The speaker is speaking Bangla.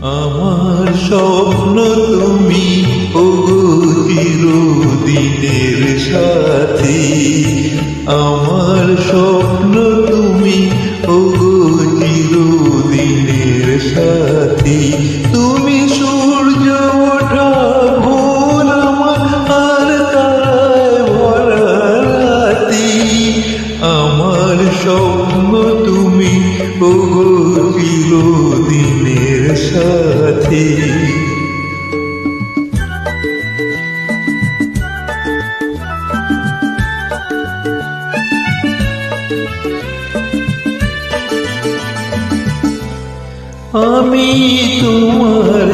আমার স্বপ্ন তুমি ওগো চিরদিনের সাথী, আমার স্বপ্ন তুমি ওগো চিরদিনের সাথী। তুমি সূর্য ওঠা ভোর আমার আর তারায় ভরা রাতি, আমার স্বপ্ন তুমি ওগো চিরদিনের সাথী। আমি তোমার